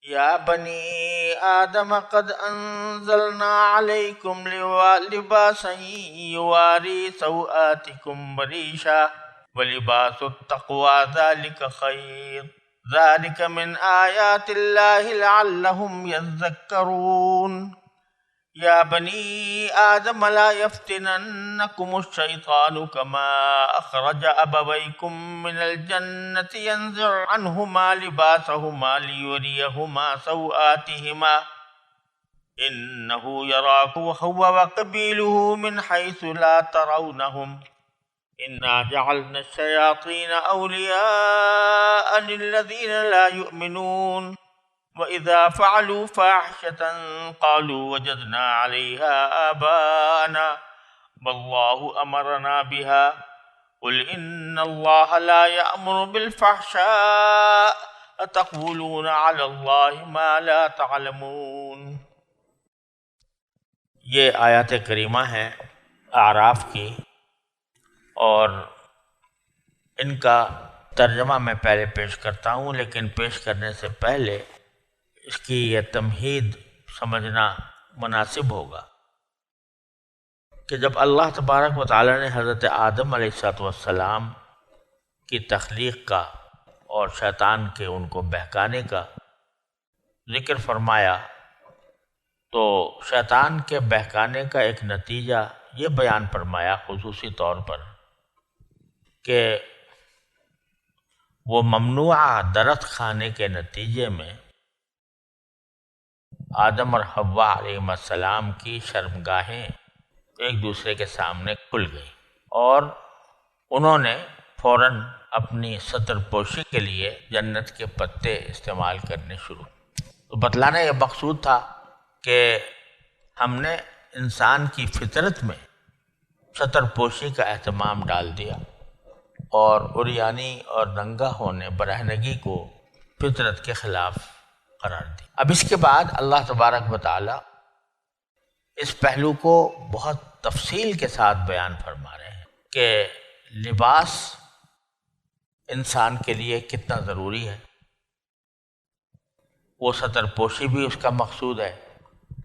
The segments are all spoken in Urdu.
يا بني آدم قد أنزلنا عليكم لباسا يواري سوآتكم وريشا ولباس التقوى ذلك خير ذلك من آيات الله لعلهم يذكرون يا بني آدم لا يفتننكم الشيطان كما أخرج أبويكم من الجنة ينزع عنهما لباسهما ليريهما سوآتهما إنه يراكم هو وقبيله من حيث لا ترونهم إنا جعلنا الشياطين أولياء للذين لا يؤمنون وَإِذَا فَعَلُوا فَاحِشَةً قَالُوا وَجَدْنَا عَلَيْهَا آبَاءَنَا وَاللَّهُ أَمَرَنَا بِهَا قُلْ إِنَّ اللَّهَ لَا يَأْمُرُ بِالْفَحْشَاءِ أَتَقُولُونَ عَلَى اللَّهِ مَا لَا تَعْلَمُونَ۔ یہ آیات کریمہ ہیں اعراف کی، اور ان کا ترجمہ میں پہلے پیش کرتا ہوں، لیکن پیش کرنے سے پہلے اس کی یہ تمہید سمجھنا مناسب ہوگا کہ جب اللہ تبارک و تعالیٰ نے حضرت آدم علیہ السلام کی تخلیق کا اور شیطان کے ان کو بہکانے کا ذکر فرمایا، تو شیطان کے بہکانے کا ایک نتیجہ یہ بیان فرمایا خصوصی طور پر کہ وہ ممنوع درخت کھانے کے نتیجے میں آدم اور حوا علیہ السلام کی شرمگاہیں ایک دوسرے کے سامنے کھل گئیں، اور انہوں نے فوراً اپنی ستر پوشی کے لیے جنت کے پتے استعمال کرنے شروع۔ تو بتلانا یہ مقصود تھا کہ ہم نے انسان کی فطرت میں ستر پوشی کا اہتمام ڈال دیا اور عریانی اور ننگا ہونے برہنگی کو فطرت کے خلاف قرار دی۔ اب اس کے بعد اللہ تبارک و تعالی اس پہلو کو بہت تفصیل کے ساتھ بیان فرما رہے ہیں کہ لباس انسان کے لیے کتنا ضروری ہے۔ وہ ستر پوشی بھی اس کا مقصود ہے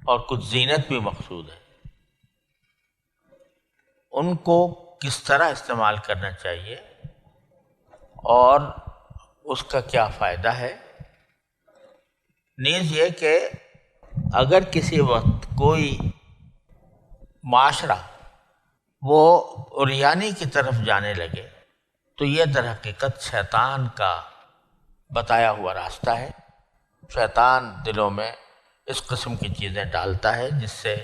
اور کچھ زینت بھی مقصود ہے۔ ان کو کس طرح استعمال کرنا چاہیے اور اس کا کیا فائدہ ہے۔ نیز یہ کہ اگر کسی وقت کوئی معاشرہ وہ عریانی کی طرف جانے لگے تو یہ در حقیقت شیطان کا بتایا ہوا راستہ ہے۔ شیطان دلوں میں اس قسم کی چیزیں ڈالتا ہے جس سے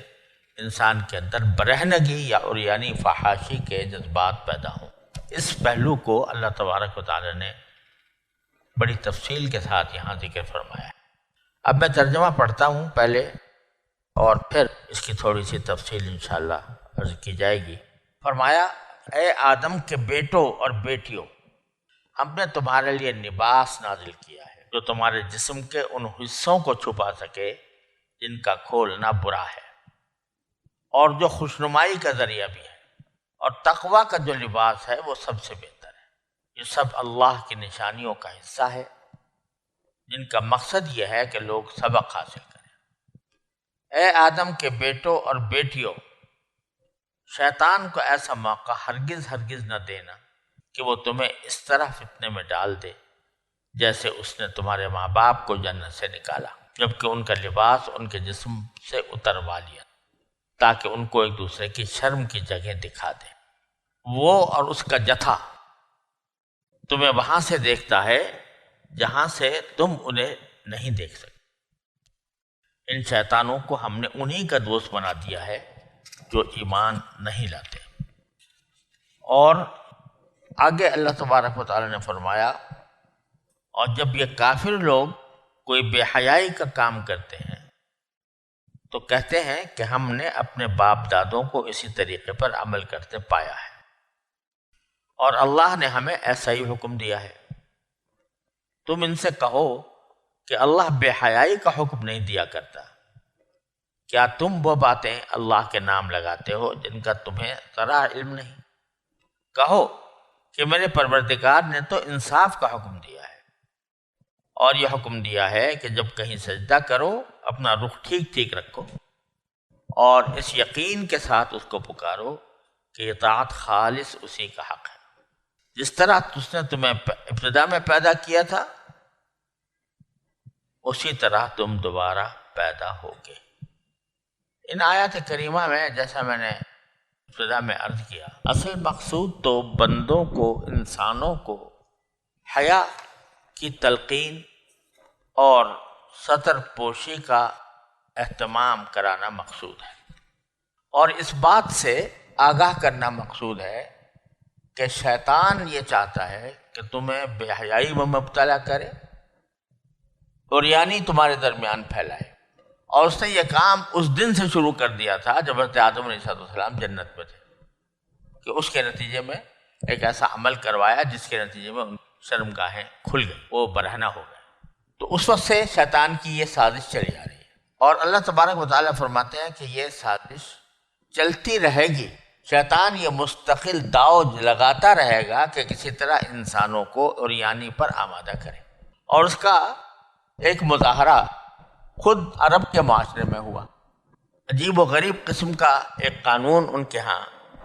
انسان کے اندر برہنگی یا عریانی فحاشی کے جذبات پیدا ہوں۔ اس پہلو کو اللہ تبارک و تعالی نے بڑی تفصیل کے ساتھ یہاں ذکر فرمایا ہے۔ اب میں ترجمہ پڑھتا ہوں پہلے اور پھر اس کی تھوڑی سی تفصیل انشاءاللہ عرض کی جائے گی۔ فرمایا، اے آدم کے بیٹوں اور بیٹیوں، ہم نے تمہارے لیے لباس نازل کیا ہے جو تمہارے جسم کے ان حصوں کو چھپا سکے جن کا کھولنا برا ہے، اور جو خوشنمائی کا ذریعہ بھی ہے، اور تقوی کا جو لباس ہے وہ سب سے بہتر ہے۔ یہ سب اللہ کی نشانیوں کا حصہ ہے جن کا مقصد یہ ہے کہ لوگ سبق حاصل کریں۔ اے آدم کے بیٹوں اور بیٹیوں، شیطان کو ایسا موقع ہرگز نہ دینا کہ وہ تمہیں اس طرح فتنے میں ڈال دے جیسے اس نے تمہارے ماں باپ کو جنت سے نکالا، جبکہ ان کا لباس ان کے جسم سے اتروا لیا تاکہ ان کو ایک دوسرے کی شرم کی جگہ دکھا دے۔ وہ اور اس کا جتھا تمہیں وہاں سے دیکھتا ہے جہاں سے تم انہیں نہیں دیکھ سکتے۔ ان شیطانوں کو ہم نے انہی کا دوست بنا دیا ہے جو ایمان نہیں لاتے۔ اور آگے اللہ تبارک و تعالی نے فرمایا، اور جب یہ کافر لوگ کوئی بے حیائی کا کام کرتے ہیں تو کہتے ہیں کہ ہم نے اپنے باپ دادوں کو اسی طریقے پر عمل کرتے پایا ہے اور اللہ نے ہمیں ایسا ہی حکم دیا ہے۔ تم ان سے کہو کہ اللہ بے حیائی کا حکم نہیں دیا کرتا۔ کیا تم وہ باتیں اللہ کے نام لگاتے ہو جن کا تمہیں ذرا علم نہیں؟ کہو کہ میرے پروردگار نے تو انصاف کا حکم دیا ہے اور یہ حکم دیا ہے کہ جب کہیں سجدہ کرو اپنا رخ ٹھیک ٹھیک رکھو اور اس یقین کے ساتھ اس کو پکارو کہ اطاعت خالص اسی کا حق ہے۔ جس طرح اس نے تمہیں ابتدا میں پیدا کیا تھا اسی طرح تم دوبارہ پیدا ہوگے۔ ان آیات کریمہ میں جیسا میں نے ابتدا میں عرض کیا، اصل مقصود تو بندوں کو، انسانوں کو حیا کی تلقین اور ستر پوشی کا اہتمام کرانا مقصود ہے، اور اس بات سے آگاہ کرنا مقصود ہے کہ شیطان یہ چاہتا ہے کہ تمہیں بے حیائی میں مبتلا کرے اور یعنی تمہارے درمیان پھیلائے، اور اس نے یہ کام اس دن سے شروع کر دیا تھا جب حضرت آدم علیہ السلام جنت میں تھے، کہ اس کے نتیجے میں ایک ایسا عمل کروایا جس کے نتیجے میں ان شرمگاہیں کھل گئی، وہ برہنہ ہو گئے۔ تو اس وقت سے شیطان کی یہ سازش چلی آ رہی ہے، اور اللہ تبارک و تعالیٰ فرماتے ہیں کہ یہ سازش چلتی رہے گی۔ شیطان یہ مستقل داؤ لگاتا رہے گا کہ کسی طرح انسانوں کو عریانی پر آمادہ کرے، اور اس کا ایک مظاہرہ خود عرب کے معاشرے میں ہوا۔ عجیب و غریب قسم کا ایک قانون ان کے ہاں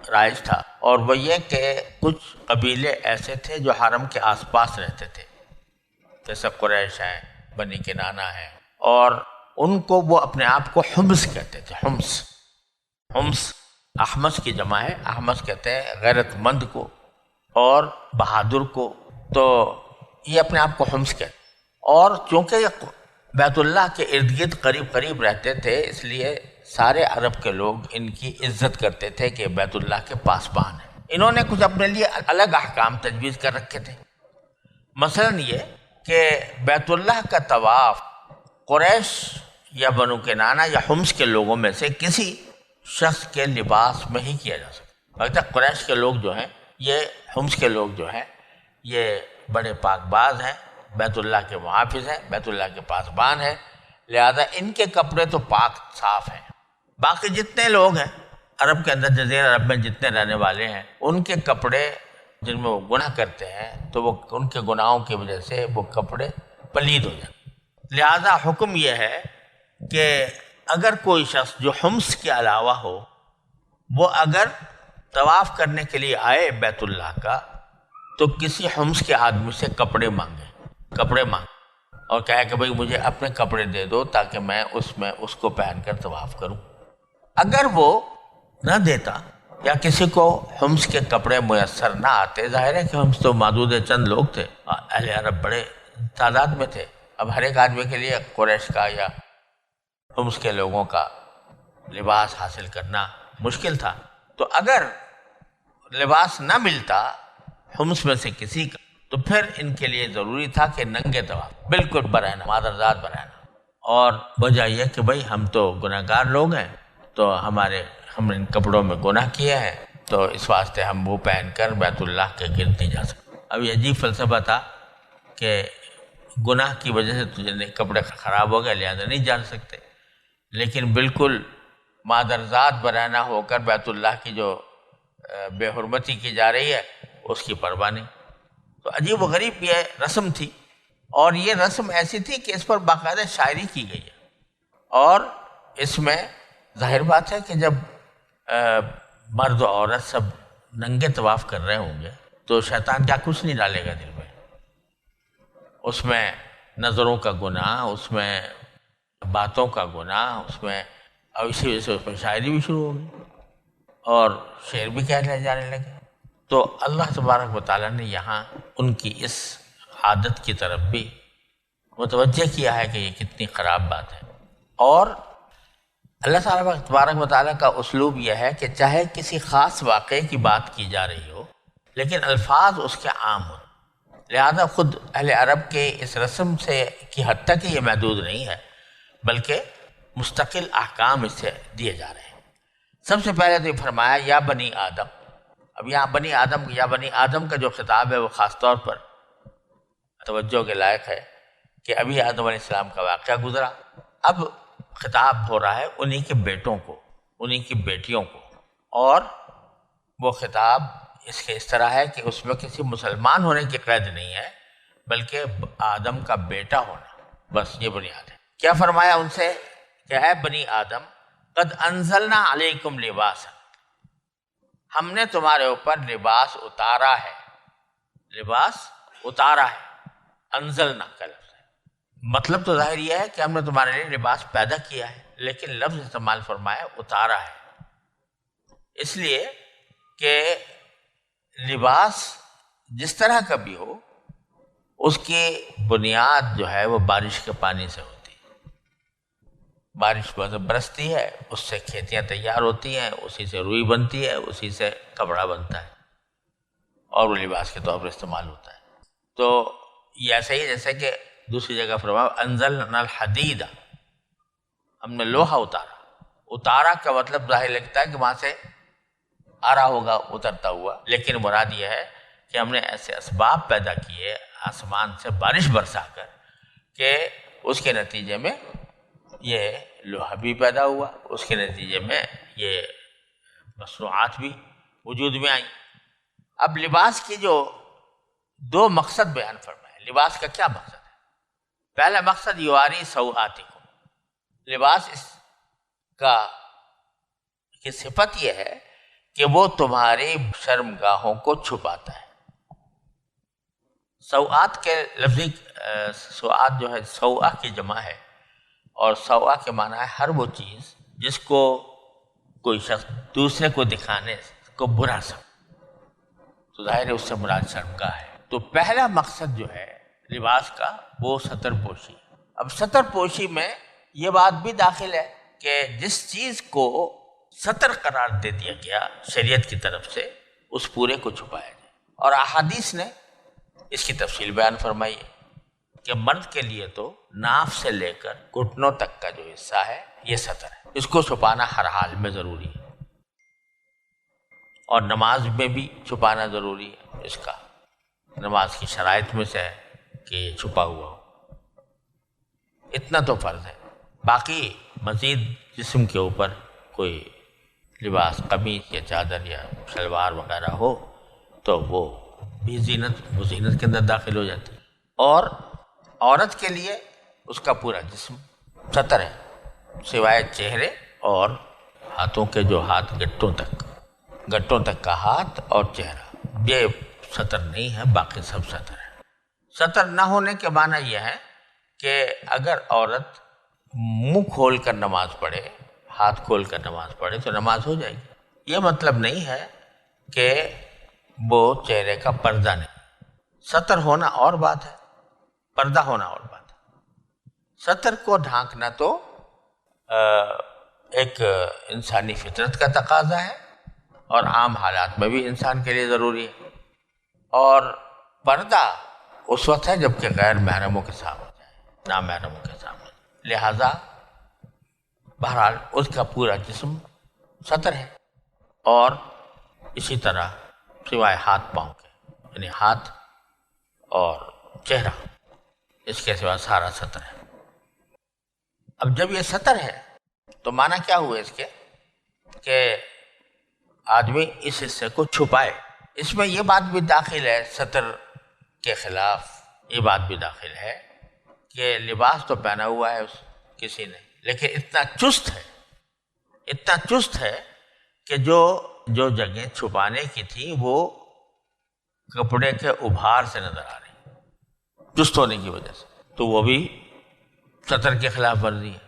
رائج تھا، اور وہ یہ کہ کچھ قبیلے ایسے تھے جو حرم کے آس پاس رہتے تھے، جیسے قریش ہیں، بنی کنانہ ہیں، اور ان کو وہ اپنے آپ کو حمص کہتے تھے۔ حمص احمس کی جمع ہے، احمس کہتے ہیں غیرت مند کو اور بہادر کو، تو یہ اپنے آپ کو حمص کہتے، اور چونکہ یہ بیت اللہ کے ارد گرد قریب رہتے تھے اس لیے سارے عرب کے لوگ ان کی عزت کرتے تھے کہ بیت اللہ کے پاسبان ہیں۔ انہوں نے کچھ اپنے لیے الگ احکام تجویز کر رکھے تھے، مثلا یہ کہ بیت اللہ کا طواف قریش یا بنو کنانہ یا حمص کے لوگوں میں سے کسی شخص کے لباس میں ہی کیا جا سکتا۔ اگر قریش کے لوگ جو ہیں، یہ حمص کے لوگ جو ہیں، یہ بڑے پاک باز ہیں، بیت اللہ کے محافظ ہیں، بیت اللہ کے پاسبان ہیں، لہذا ان کے کپڑے تو پاک صاف ہیں۔ باقی جتنے لوگ ہیں عرب کے اندر، جزیرہ عرب میں جتنے رہنے والے ہیں، ان کے کپڑے جن میں وہ گناہ کرتے ہیں تو وہ ان کے گناہوں کی وجہ سے وہ کپڑے پلید ہو جاتے۔ لہذا حکم یہ ہے کہ اگر کوئی شخص جو حمص کے علاوہ ہو، وہ اگر طواف کرنے کے لیے آئے بیت اللہ کا، تو کسی حمص کے آدمی سے کپڑے مانگے اور کہے کہ بھئی مجھے اپنے کپڑے دے دو تاکہ میں اس کو پہن کر طواف کروں۔ اگر وہ نہ دیتا یا کسی کو حمص کے کپڑے میسر نہ آتے، ظاہر ہے کہ حمص تو محدود چند لوگ تھے، اہل عرب بڑے تعداد میں تھے، اب ہر ایک آدمی کے لیے قریش کا یا حمص کے لوگوں کا لباس حاصل کرنا مشکل تھا، تو اگر لباس نہ ملتا حمص میں سے کسی کا تو پھر ان کے لیے ضروری تھا کہ ننگے طواف، بالکل برہنہ، مادرزاد برہنہ، اور وجہ یہ کہ بھئی ہم تو گناہگار لوگ ہیں، تو ہم ان کپڑوں میں گناہ کیے ہیں، تو اس واسطے ہم وہ پہن کر بیت اللہ کے گرد نہیں جا سکتے۔ اب یہ عجیب فلسفہ تھا کہ گناہ کی وجہ سے تجھے کپڑے خراب ہو گئے لہذا نہیں جا سکتے، لیکن بالکل مادرزاد برہنہ ہو کر بیت اللہ کی جو بے حرمتی کی جا رہی ہے اس کی پرواہ نہیں۔ تو عجیب و غریب یہ رسم تھی، اور یہ رسم ایسی تھی کہ اس پر باقاعدہ شاعری کی گئی ہے، اور اس میں ظاہر بات ہے کہ جب مرد و عورت سب ننگے طواف کر رہے ہوں گے تو شیطان کیا کچھ نہیں ڈالے گا دل میں، اس میں نظروں کا گناہ، اس میں باتوں کا گناہ، اس میں، اور اسی وجہ سے اس میں شاعری بھی شروع ہو گئی اور شعر بھی کہنے جانے لگے۔ تو اللہ تبارک و تعالیٰ نے یہاں ان کی اس عادت کی طرف بھی متوجہ کیا ہے کہ یہ کتنی خراب بات ہے، اور اللہ تعالیٰ تبارک و تعالیٰ کا اسلوب یہ ہے کہ چاہے کسی خاص واقعے کی بات کی جا رہی ہو لیکن الفاظ اس کے عام ہوں، لہذا خود اہل عرب کے اس رسم سے کی حد تک یہ محدود نہیں ہے بلکہ مستقل احکام اس سے دیے جا رہے ہیں۔ سب سے پہلے تو یہ فرمایا یا بنی آدم۔ اب یہاں بنی آدم کا جو خطاب ہے وہ خاص طور پر توجہ کے لائق ہے کہ ابھی آدم علیہ السلام کا واقعہ گزرا، اب خطاب ہو رہا ہے انہی کے بیٹوں کو، انہی کی بیٹیوں کو، اور وہ خطاب اس طرح ہے کہ اس میں کسی مسلمان ہونے کی قید نہیں ہے بلکہ آدم کا بیٹا ہونا، بس یہ بنیاد ہے۔ کیا فرمایا ان سے کہ اے بنی آدم قد انزلنا علیکم لباسا، ہم نے تمہارے اوپر لباس اتارا ہے، لباس اتارا ہے، انزلنا کا لفظ ہے۔ مطلب تو ظاہر یہ ہے کہ ہم نے تمہارے لیے لباس پیدا کیا ہے، لیکن لفظ استعمال فرمایا اتارا ہے، اس لیے کہ لباس جس طرح کا بھی ہو اس کی بنیاد جو ہے وہ بارش کے پانی سے ہوتی ہے۔ بارش برستی ہے، اس سے کھیتیاں تیار ہوتی ہیں، اسی سے روئی بنتی ہے، اسی سے کپڑا بنتا ہے اور وہ لباس کے طور پر استعمال ہوتا ہے۔ تو یہ ایسا ہی جیسے کہ دوسری جگہ فرمایا انزلنا الحدید، ہم نے لوہا اتارا۔ اتارا کا مطلب ظاہر لگتا ہے کہ وہاں سے آ رہا ہوگا اترتا ہوا، لیکن مراد یہ ہے کہ ہم نے ایسے اسباب پیدا کیے آسمان سے بارش برسا کر کہ اس کے نتیجے میں یہ لوہا بھی پیدا ہوا، اس کے نتیجے میں یہ مصنوعات بھی وجود میں آئیں۔ اب لباس کی جو دو مقصد بیان فرمائے، لباس کا کیا مقصد ہے؟ پہلا مقصد یواری سوآتکم، لباس اس کا کی صفت یہ ہے کہ وہ تمہاری شرمگاہوں کو چھپاتا ہے۔ سوآت کے لفظی سوآت جو ہے سوآ کی جمع ہے، اور سوآ کے معنی ہے ہر وہ چیز جس کو کوئی شخص دوسرے کو دکھانے کو برا سمجھے، تو ظاہر ہے اس سے مراد شرمگاہ ہے۔ تو پہلا مقصد جو ہے لباس کا وہ ستر پوشی۔ اب ستر پوشی میں یہ بات بھی داخل ہے کہ جس چیز کو ستر قرار دے دیا گیا شریعت کی طرف سے اس پورے کو چھپایا جائے، اور احادیث نے اس کی تفصیل بیان فرمائی ہے کہ مرد کے لیے تو ناف سے لے کر گھٹنوں تک کا جو حصہ ہے یہ ستر ہے، اس کو چھپانا ہر حال میں ضروری ہے، اور نماز میں بھی چھپانا ضروری ہے۔ اس کا نماز کی شرائط میں سے ہے کہ یہ چھپا ہوا ہو، اتنا تو فرض ہے۔ باقی مزید جسم کے اوپر کوئی لباس قمیص یا چادر یا شلوار وغیرہ ہو تو وہ بھی زینت کے اندر داخل ہو جاتی ہے۔ اور عورت کے لیے اس کا پورا جسم ستر ہے، سوائے چہرے اور ہاتھوں کے جو ہاتھ گٹوں تک کا ہاتھ اور چہرہ، یہ ستر نہیں ہے، باقی سب ستر ہے۔ ستر نہ ہونے کے معنی یہ ہے کہ اگر عورت منہ کھول کر نماز پڑھے، ہاتھ کھول کر نماز پڑھے تو نماز ہو جائے گی۔ یہ مطلب نہیں ہے کہ وہ چہرے کا پردہ نہیں، ستر ہونا اور بات ہے، پردہ ہونا اور بات ہے۔ ستر کو ڈھانکنا تو ایک انسانی فطرت کا تقاضا ہے اور عام حالات میں بھی انسان کے لیے ضروری ہے، اور پردہ اس وقت ہے جب کہ غیر محرموں کے سامنے جائے، نامحرموں کے سامنے، لہذا بہرحال اس کا پورا جسم ستر ہے، اور اسی طرح سوائے ہاتھ پاؤں کے، یعنی ہاتھ اور چہرہ، اس کے سوا سارا ستر ہے۔ اب جب یہ ستر ہے تو معنی کیا ہوئے اس کے کہ آدمی اس حصے کو چھپائے۔ اس میں یہ بات بھی داخل ہے، ستر کے خلاف یہ بات بھی داخل ہے کہ لباس تو پہنا ہوا ہے کسی نے، لیکن اتنا چست ہے کہ جو جگہیں چھپانے کی تھی وہ کپڑے کے ابھار سے نظر آ رہی، چست ہونے کی وجہ سے، تو وہ بھی ستر کے خلاف ورزی ہے،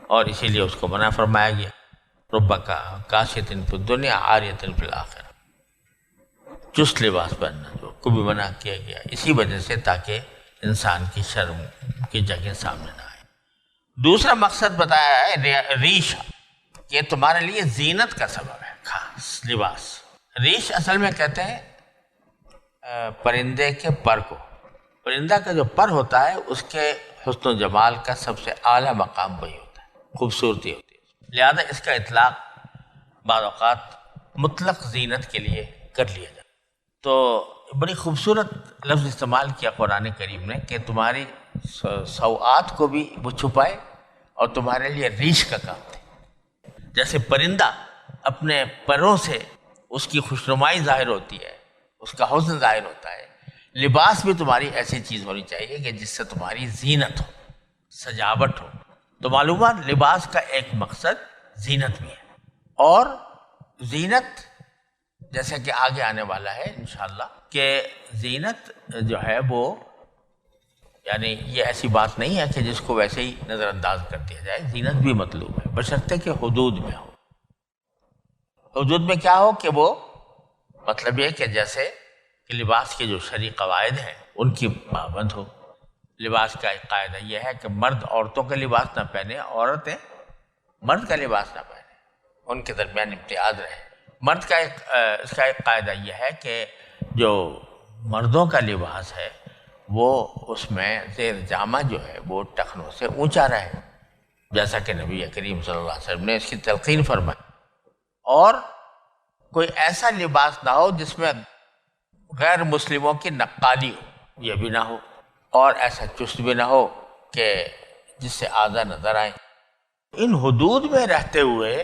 اور اسی لیے اس کو منع فرمایا گیا۔ ربکا کاسیۃ فی الدنیا عاریۃ فی الآخرہ، چست لباس پہننا جو کو بھی منع کیا گیا اسی وجہ سے تاکہ انسان کی شرم کی جگہ سامنے نہ آئے۔ دوسرا مقصد بتایا ہے ریش، کہ تمہارے لیے زینت کا سبب ہے خاص لباس۔ ریش اصل میں کہتے ہیں پرندے کے پر کو، پرندہ کا جو پر ہوتا ہے اس کے حسن و جمال کا سب سے اعلیٰ مقام وہی ہوتا ہے، خوبصورتی ہوتی ہے، لہذا اس کا اطلاق بعض اوقات مطلق زینت کے لیے کر لیا جاتا ہے۔ تو بڑی خوبصورت لفظ استعمال کیا قرآن کریم نے کہ تمہاری سوآت کو بھی وہ چھپائے اور تمہارے لیے ریش کا کام تھے۔ جیسے پرندہ اپنے پروں سے اس کی خوشنمائی ظاہر ہوتی ہے، اس کا حسن ظاہر ہوتا ہے، لباس بھی تمہاری ایسی چیز ہونی چاہیے کہ جس سے تمہاری زینت ہو، سجاوٹ ہو۔ تو معلومات لباس کا ایک مقصد زینت بھی ہے، اور زینت جیسے کہ آگے آنے والا ہے انشاءاللہ کہ زینت جو ہے وہ یعنی یہ ایسی بات نہیں ہے کہ جس کو ویسے ہی نظر انداز کر دیا جائے، زینت بھی مطلوب ہے بشرطے کہ حدود میں ہو۔ حدود میں کیا ہو کہ وہ مطلب یہ کہ جیسے کہ لباس کے جو شرعی قواعد ہیں ان کی پابند ہو۔ لباس کا ایک قاعدہ یہ ہے کہ مرد عورتوں کا لباس نہ پہنے، عورتیں مرد کا لباس نہ پہنے، ان کے درمیان امتیاز رہے۔ مرد کا اس کا ایک قاعدہ یہ ہے کہ جو مردوں کا لباس ہے وہ اس میں زیر جامہ جو ہے وہ ٹخنوں سے اونچا رہے، جیسا کہ نبی کریم صلی اللہ علیہ وسلم نے اس کی تلقین فرمائی۔ اور کوئی ایسا لباس نہ ہو جس میں غیر مسلموں کی نقالی ہو، یہ بھی نہ ہو، اور ایسا چست بھی نہ ہو کہ جس سے اعضاء نظر آئیں۔ ان حدود میں رہتے ہوئے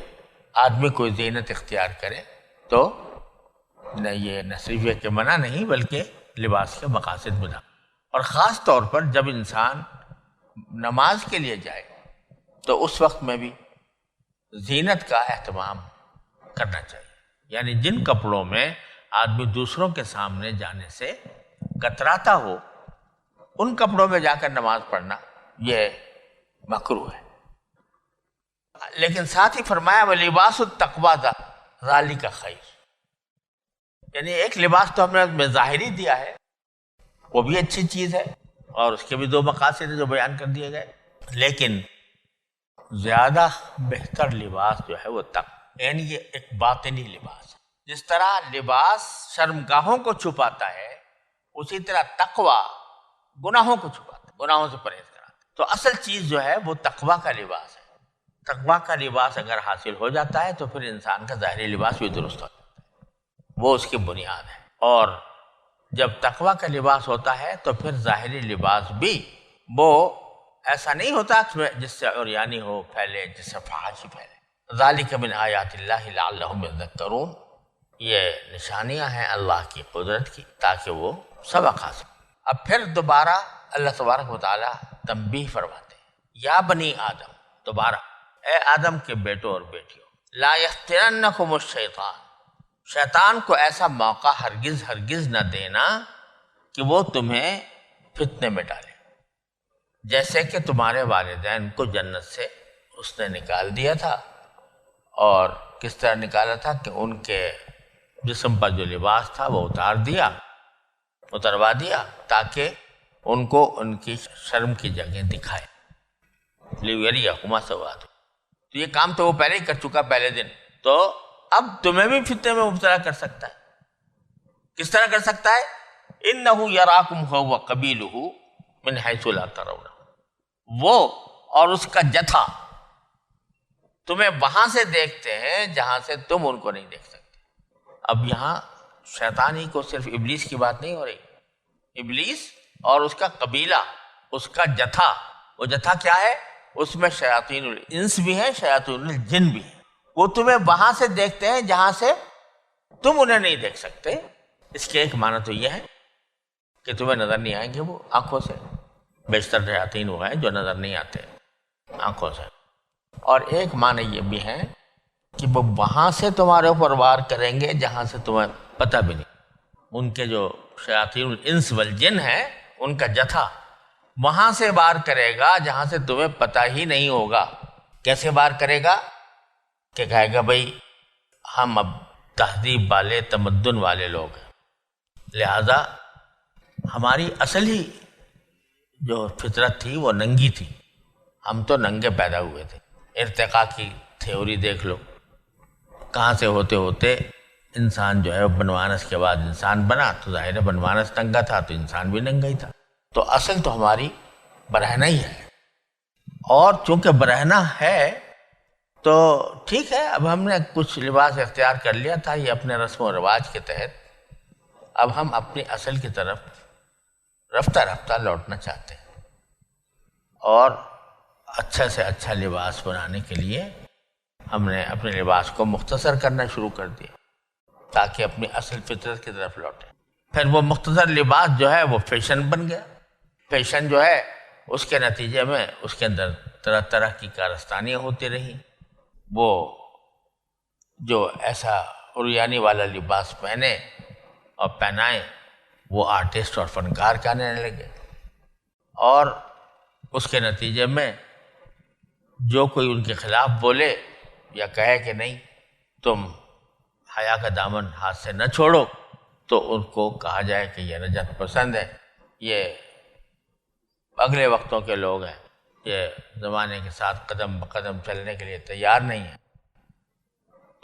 آدمی کوئی زینت اختیار کرے تو یہ نہ صرف یہ کہ منع نہیں بلکہ لباس کے مقاصد میں نہ، اور خاص طور پر جب انسان نماز کے لیے جائے تو اس وقت میں بھی زینت کا اہتمام کرنا چاہیے، یعنی جن کپڑوں میں آدمی دوسروں کے سامنے جانے سے کتراتا ہو ان کپڑوں میں جا کر نماز پڑھنا یہ مکروہ ہے۔ لیکن ساتھ ہی فرمایا وَلِبَاسُ التَّقْوَىٰ ذَلِكَ خَيْرٌ، یعنی ایک لباس تو ہم نے ظاہری دیا ہے وہ بھی اچھی چیز ہے اور اس کے بھی دو مقاصد ہیں جو بیان کر دیے گئے، لیکن زیادہ بہتر لباس جو ہے وہ یعنی یہ ایک باطنی لباس ہے۔ جس طرح لباس شرمگاہوں کو چھپاتا ہے اسی طرح تقوی گناہوں کو چھپاتا ہے، گناہوں سے پرہیز کراتا ہے۔ تو اصل چیز جو ہے وہ تقوی کا لباس ہے۔ تقوی کا لباس اگر حاصل ہو جاتا ہے تو پھر انسان کا ظاہری لباس بھی درست ہو جاتا ہے، وہ اس کی بنیاد ہے۔ اور جب تقوی کا لباس ہوتا ہے تو پھر ظاہری لباس بھی وہ ایسا نہیں ہوتا جس سے عریانی ہو پھیلے، جس سے فحاشی پھیلے۔ ذالک من آیات اللہ لعلہم یذکرون، یہ نشانیاں ہیں اللہ کی قدرت کی تاکہ وہ سبق حاصل۔ اب پھر دوبارہ اللہ تبارک و تعالی تنبیہ فرماتے ہیں، یا بنی آدم، دوبارہ اے آدم کے بیٹوں اور بیٹیوں، لا یفتننکم الشیطان، شیطان کو ایسا موقع ہرگز نہ دینا کہ وہ تمہیں فتنے میں ڈالے، جیسے کہ تمہارے والدین کو جنت سے اس نے نکال دیا تھا۔ اور کس طرح نکالا تھا کہ ان کے جسم پر جو لباس تھا وہ اتروا دیا تاکہ ان کو ان کی شرم کی جگہیں دکھائے، لیریہما سوآتہما۔ تو یہ کام تو وہ پہلے ہی کر چکا پہلے دن، تو اب تمہیں بھی فتنے میں مبتلا کر سکتا ہے۔ کس طرح کر سکتا ہے؟ اِنَّهُ يَرَاكُمْ هُوَ وَقَبِيلُهُ مِنْ حَيْثُ لَا تَرَوْنَهُمْ، وہ اور اس کا جتھا تمہیں وہاں سے دیکھتے ہیں جہاں سے تم ان کو نہیں دیکھ سکتے۔ اب یہاں شیطان ہی کو صرف ابلیس کی بات نہیں ہو رہی، ابلیس اور اس کا قبیلہ، اس کا جتھا، وہ جتھا کیا ہے؟ اس میں شیاطین الانس بھی ہیں، شیاطین الجن بھی ہیں، وہ تمہیں وہاں سے دیکھتے ہیں جہاں سے تم انہیں نہیں دیکھ سکتے۔ اس کے ایک معنی تو یہ ہے کہ تمہیں نظر نہیں آئیں گے وہ آنکھوں سے، بیشتر شیاطین وہ ہیں جو نظر نہیں آتے آنکھوں سے، اور ایک معنی یہ بھی ہے کہ وہ وہاں سے تمہارے اوپر وار کریں گے جہاں سے تمہیں پتہ بھی نہیں۔ ان کے جو شیاطین الانس والجن ہیں ان کا جتھا وہاں سے وار کرے گا جہاں سے تمہیں پتہ ہی نہیں ہوگا۔ کیسے وار کرے گا؟ کہ کہے گا بھائی ہم اب تہذیب والے تمدن والے لوگ ہیں، لہذا ہماری اصل ہی جو فطرت تھی وہ ننگی تھی، ہم تو ننگے پیدا ہوئے تھے۔ ارتقاء کی تھیوری دیکھ لو، کہاں سے ہوتے ہوتے انسان جو ہے بنوانس کے بعد انسان بنا، تو ظاہر ہے بنوانس ننگا تھا تو انسان بھی ننگا ہی تھا، تو اصل تو ہماری برہنہ ہی ہے۔ اور چونکہ برہنہ ہے تو ٹھیک ہے، اب ہم نے کچھ لباس اختیار کر لیا تھا یہ اپنے رسم و رواج کے تحت، اب ہم اپنی اصل کی طرف رفتہ رفتہ لوٹنا چاہتے ہیں، اور اچھا سے اچھا لباس بنانے کے لیے ہم نے اپنے لباس کو مختصر کرنا شروع کر دیا تاکہ اپنی اصل فطرت کی طرف لوٹیں۔ پھر وہ مختصر لباس جو ہے وہ فیشن بن گیا. فیشن جو ہے اس کے نتیجے میں اس کے اندر طرح طرح کی کارستانیاں ہوتی رہیں. وہ جو ایسا عریانی والا لباس پہنے اور پہنائیں وہ آرٹسٹ اور فنکار کہنے لگے. اور اس کے نتیجے میں جو کوئی ان کے خلاف بولے یا کہے کہ نہیں تم حیا کا دامن ہاتھ سے نہ چھوڑو، تو ان کو کہا جائے کہ یہ نجات پسند ہے، یہ اگلے وقتوں کے لوگ ہیں، یہ زمانے کے ساتھ قدم بقدم چلنے کے لیے تیار نہیں ہے.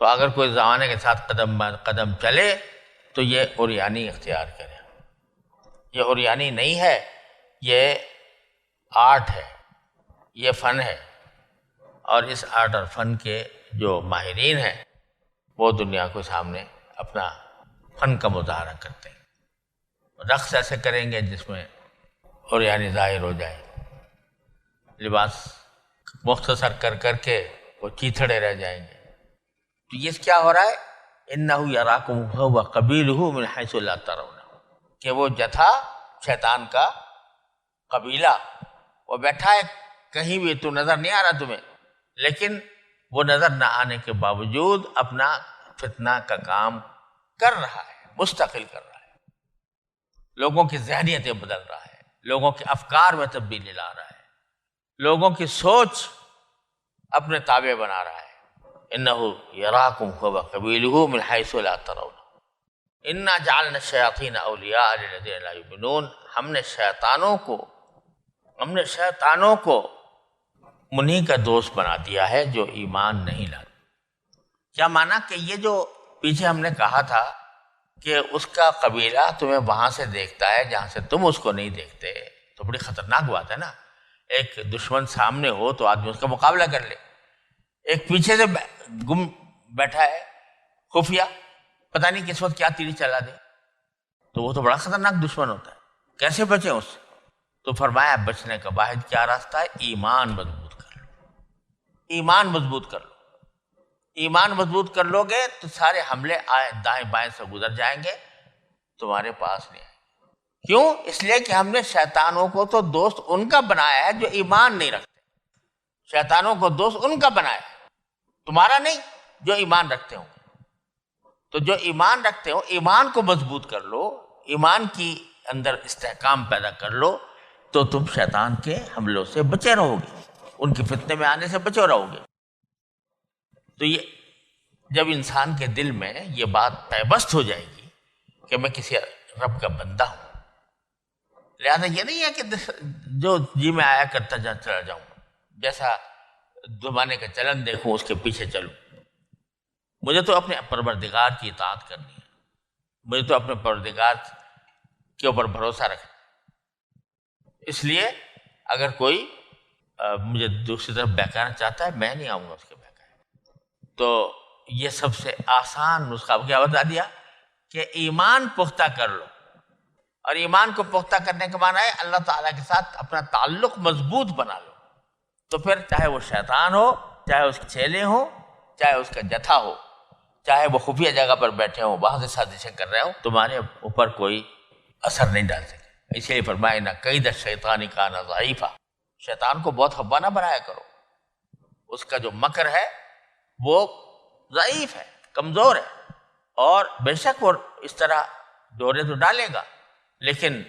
تو اگر کوئی زمانے کے ساتھ قدم قدم چلے تو یہ عریانی اختیار کرے. یہ عریانی نہیں ہے، یہ آرٹ ہے، یہ فن ہے. اور اس آرٹ اور فن کے جو ماہرین ہیں وہ دنیا کو سامنے اپنا فن کا مظاہرہ کرتے ہیں. رقص ایسے کریں گے جس میں عریانی ظاہر ہو جائے، لباس مختصر کر کر کے وہ چیتھڑے رہ جائیں گے. تو یہ کیا ہو رہا ہے؟ اِنَّهُ يَرَاكُمْ هُوَ وَقَبِيلُهُ مِنْ حَيْثُ لَا تَرَوْنَهُ، کہ وہ جتھا شیطان کا قبیلہ وہ بیٹھا ہے کہیں بھی، تو نظر نہیں آ رہا تمہیں، لیکن وہ نظر نہ آنے کے باوجود اپنا فتنہ کا کام کر رہا ہے، مستقل کر رہا ہے. لوگوں کی ذہنیتیں بدل رہا ہے، لوگوں کے افکار میں تبدیلی لا رہا ہے، لوگوں کی سوچ اپنے تابع بنا رہا ہے. اِنَّهُ يَرَاكُمْ هُوَ وَقَبِيلُهُ مِنْ حَيْثُ لَا تَرَوْنَهُ إِنَّا جَعَلْنَا الشَّيَاطِينَ أَوْلِيَاءَ لِلَّذِينَ لَا يُؤْمِنُونَ، ہم نے شیطانوں کو انہی کا دوست بنا دیا ہے جو ایمان نہیں لاتے. کیا مانا کہ یہ جو پیچھے ہم نے کہا تھا کہ اس کا قبیلہ تمہیں وہاں سے دیکھتا ہے جہاں سے تم اس کو نہیں دیکھتے، تو بڑی خطرناک بات ہے نا. ایک دشمن سامنے ہو تو آدمی اس کا مقابلہ کر لے، ایک پیچھے سے گم بیٹھا ہے خفیہ، پتہ نہیں کس وقت کیا تیری چلا دے، تو وہ تو بڑا خطرناک دشمن ہوتا ہے. کیسے بچیں اس سے؟ تو فرمایا بچنے کا واحد کیا راستہ ہے؟ ایمان مضبوط کر لو. ایمان مضبوط کر لو. ایمان مضبوط کر لو گے تو سارے حملے دائیں بائیں سے گزر جائیں گے، تمہارے پاس نہیں آئیں گے. کیوں؟ اس لیے کہ ہم نے شیطانوں کو تو دوست ان کا بنایا ہے جو ایمان نہیں رکھتے. شیطانوں کو دوست ان کا بنایا ہے، تمہارا نہیں جو ایمان رکھتے ہوں. تو جو ایمان رکھتے ہو ایمان کو مضبوط کر لو، ایمان کی اندر استحکام پیدا کر لو، تو تم شیطان کے حملوں سے بچے رہو گے، ان کے فتنے میں آنے سے بچے رہو گے. تو یہ جب انسان کے دل میں یہ بات پیوست ہو جائے گی کہ میں کسی رب کا بندہ ہوں، لہذا یہ نہیں ہے کہ جو جی میں آیا کرتا چلا جاؤں، جیسا زمانے کا چلن دیکھوں اس کے پیچھے چلوں. مجھے تو اپنے پروردگار کی اطاعت کرنی ہے، مجھے تو اپنے پروردگار کے اوپر بھروسہ رکھنا. اس لیے اگر کوئی مجھے دوسری طرف بہکانا چاہتا ہے میں نہیں آؤں گا اس کے بہکانے. تو یہ سب سے آسان نسخہ کیا بتا دیا کہ ایمان پختہ کر لو. اور ایمان کو پختہ کرنے کا معنی ہے اللہ تعالیٰ کے ساتھ اپنا تعلق مضبوط بنا لو. تو پھر چاہے وہ شیطان ہو، چاہے اس کے چیلے ہوں، چاہے اس کا جتھا ہو، چاہے وہ خفیہ جگہ پر بیٹھے ہوں وہاں سے سازشیں کر رہے ہوں، تمہارے اوپر کوئی اثر نہیں ڈال سکے. اس لیے فرمایا نہ قید الشیطان کان ضعیفا، شیطان کو بہت حبا نہ بنایا کرو. اس کا جو مکر ہے وہ ضعیف ہے، کمزور ہے، اور بے شک وہ اس طرح دورے تو ڈالے گا، لیکن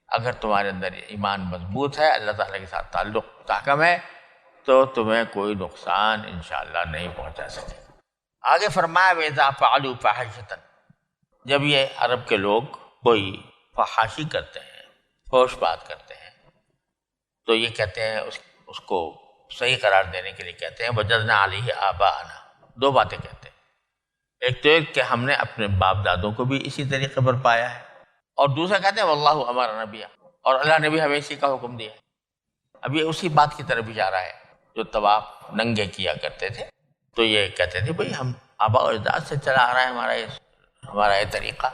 اگر تمہارے اندر ایمان مضبوط ہے، اللہ تعالیٰ کے ساتھ تعلق مستحکم ہے، تو تمہیں کوئی نقصان انشاءاللہ نہیں پہنچا سکے. آگے فرمایا وَإِذَا فَعَلُوا فَاحِشَةً، جب یہ عرب کے لوگ کوئی فحاشی کرتے ہیں، فحش بات کرتے ہیں، تو یہ کہتے ہیں اس کو صحیح قرار دینے کے لیے کہتے ہیں وَجَدْنَا عَلَيْهِ آبَاءَنَا. دو باتیں کہتے ہیں، ایک تو ایک کہ ہم نے اپنے باپ دادوں کو بھی اسی طریقے پر پایا ہے، اور دوسرا کہتے ہیں وَاللَّهُ أَمَرَنَا بِهَا، اور اللہ نے بھی ہمیں اسی کا حکم دیا ہے. اب یہ اسی بات کی طرف اشارہ ہے جو طواف ننگے کیا کرتے تھے. تو یہ کہتے تھے بھئی ہم آباء و اجداد سے چلا آ رہا ہے ہمارا یہ طریقہ،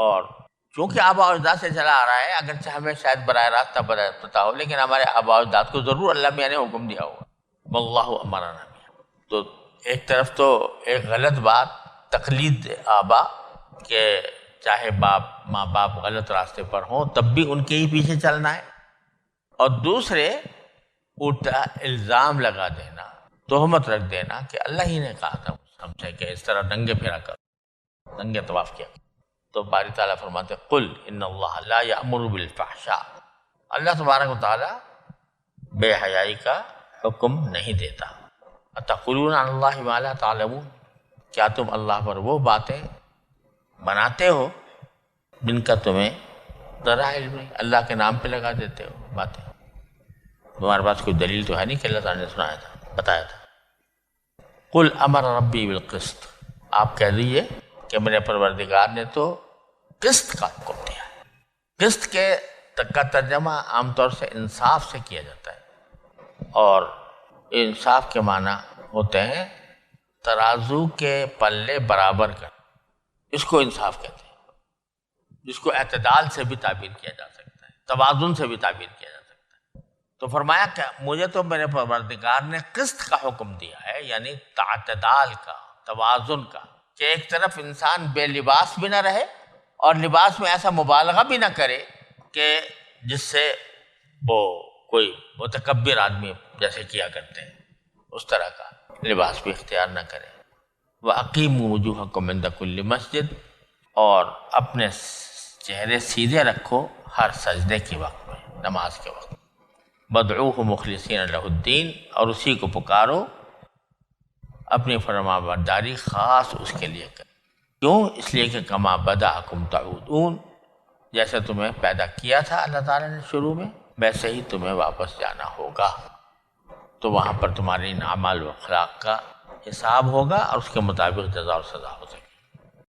اور چونکہ آباء و اجداد سے چلا آ رہا ہے اگرچہ ہمیں شاید براہ راست نہ پتہ ہو، لیکن ہمارے آباء و اجداد کو ضرور اللہ میاں نے حکم دیا ہوگا. وَاللَّهُ أَمَرَنَا بِهَا. تو ایک طرف تو ایک غلط بات تقلید آباء کہ چاہے ماں باپ غلط راستے پر ہوں تب بھی ان کے ہی پیچھے چلنا ہے، اور دوسرے الٹا الزام لگا دینا، تہمت رکھ دینا کہ اللہ ہی نے کہا تھا ہم سے کہ اس طرح ننگے پھرا کرو، ننگے طواف کیا کرو۔ تو باری تعالیٰ فرماتے قل ان اللہ لا یأمر بالفحشاء، اللہ تبارک و تعالیٰ بے حیائی کا حکم نہیں دیتا۔ اتقولون علی اللہ ما لا تعلمون، کیا تم اللہ پر وہ باتیں بناتے ہو جن کا تمہیں ذرا علم نہیں، اللہ کے نام پہ لگا دیتے ہو باتیں، تمہارے پاس کوئی دلیل تو ہے نہیں کہ اللہ تعالیٰ نے سنایا تھا، بتایا تھا۔ قل امر ربی بالقسط، آپ کہہ دیجیے کہ میرے پروردگار نے تو قسط کا حکم دیا ہے۔ قسط کا ترجمہ عام طور سے انصاف سے کیا جاتا ہے، اور انصاف کے معنی ہوتے ہیں ترازو کے پلے برابر کر، اس کو انصاف کہتے ہیں، جس کو اعتدال سے بھی تعبیر کیا جا سکتا ہے، توازن سے بھی تعبیر کیا جا سکتا ہے۔ تو فرمایا کہ مجھے تو میرے پروردگار نے قسط کا حکم دیا ہے، یعنی اعتدال کا، توازن کا، کہ ایک طرف انسان بے لباس بھی نہ رہے اور لباس میں ایسا مبالغہ بھی نہ کرے کہ جس سے وہ کوئی متکبر آدمی جیسے کیا کرتے ہیں اس طرح کا لباس بھی اختیار نہ کرے۔ وَأَقِيمُوا وُجُوهَكُمْ عِنْدَ كُلِّ مسجد، اور اپنے چہرے سیدھے رکھو ہر سجدے کے وقت میں، نماز کے وقت۔ وَادْعُوهُ مُخْلِصِينَ لَهُ الدِّينَ، اور اسی کو پکارو، اپنی فرمانبرداری خاص اس کے لیے کرو۔ کیوں؟ اس لیے کہ کما بدأکم تعودون، جیسے تمہیں پیدا کیا تھا اللہ تعالیٰ نے شروع میں، ویسے ہی تمہیں واپس جانا ہوگا۔ تو وہاں پر تمہارے ان اعمال و اخلاق کا حساب ہوگا اور اس کے مطابق جزا و سزا ہو سکے۔